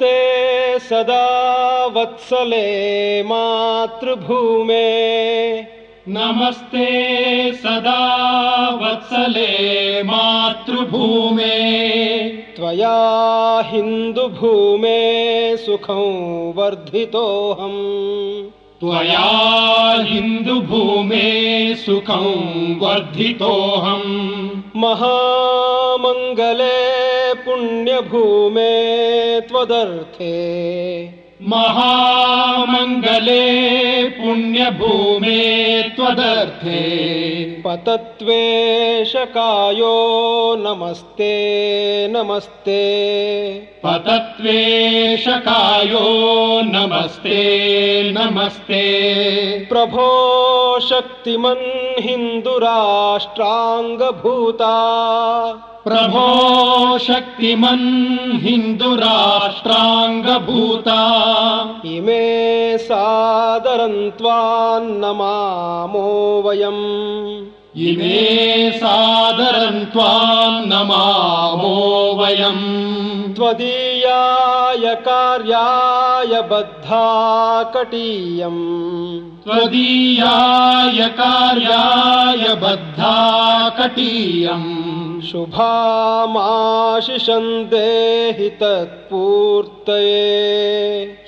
नमस्ते सदा वत्सले मातृभूमे नमस्ते सदा वत्सले मातृभूमे त्वया हिन्दुभूमे सुखं वर्धितोऽहम् त्वया हिन्दुभूमे सुखं वर्धितोऽहम् महामङ्गले पुण्यभूमे त्वदर्थे महामङ्गले पुण्यभूमे त्वदर्थे पतत्वेशकायो नमस्ते नमस्ते पतत्वेशकायो नमस्ते नमस्ते प्रभो शक्तिमन् हिन्दुराष्ट्राङ्गभूता प्रभो शक्तिमन् हिन्दुराष्ट्राङ्गभूता इमे सादरं त्वां नमामो वयम् इमे सादरं त्वां नमामो वयम् त्वदीयाय कार्याय बद्धा कटीयम् त्वदीयाय कार्याय बद्धा कटीयम् शुभामाशिषं देहि तत्पूर्तये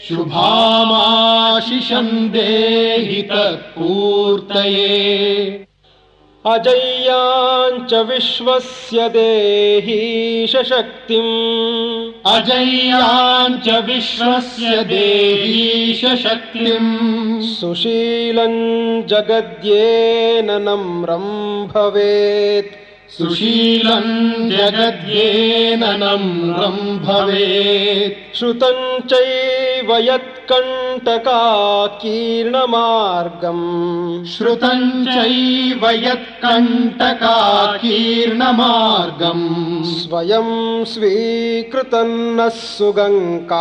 शुभामाशिषं देहि तत्पूर्तये अजय्याञ्च विश्वस्य देहीश शक्तिम् अजय्याञ्च विश्वस्य देहीश शक्तिम् सुशीलं जगद्येन नम्रं भवेत् सुशीलं जगद्येन नम्रं भवेत् श्रुतं चैव यत्कण्टकाकीर्णमार्गम् श्रुतं चैव यत्कण्टकाकीर्णमार्गम् स्वयं स्वीकृतं नः सुगङ्कारयेत्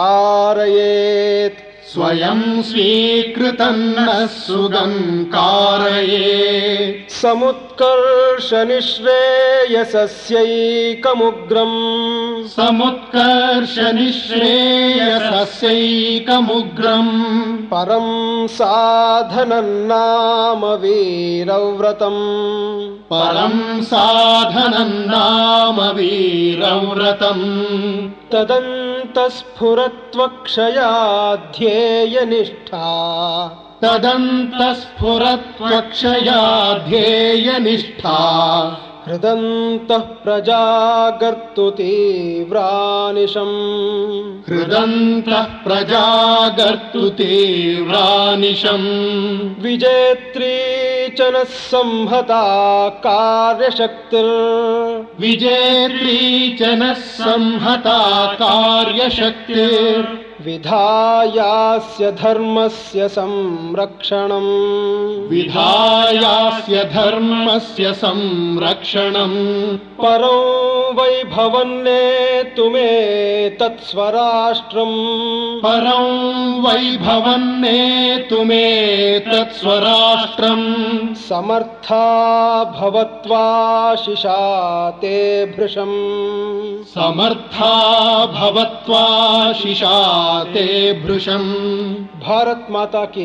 स्वयं स्वीकृतं नः सुगङ्कारयेत् समुत्कर्षनिःश्रेयसस्यैकमुग्रम् समुत्कर्षनिःश्रेयसस्यैकमुग्रम् परं साधनं नाम वीरव्रतम् परं साधनं नाम वीरव्रतम् तदन्तस्फुरत्वक्षयाध्येयनिष्ठा तदन्तस्फुरत्वक्षयाध्येयनिष्ठा हृदन्तः प्रजागर्तु तीव्रानिशम् हृदन्तः प्रजागर्तु तीव्रानिशम् विजेत्री च नः संहता कार्यशक्तिर् विजेत्री च नः संहता कार्यशक्तिर् विधायास्य धर्मस्य संरक्षणम् विधायास्य धर्मस्य संरक्षणम् परो वैभवन्नेतुमेतत्स्वराष्ट्रम् परं वैभवन्नेतुमेतत्स्वराष्ट्रम् समर्था भवत्वाशिषा ते भृशम् समर्था भवत्वाशिषा ते भृशम्। भारत माता की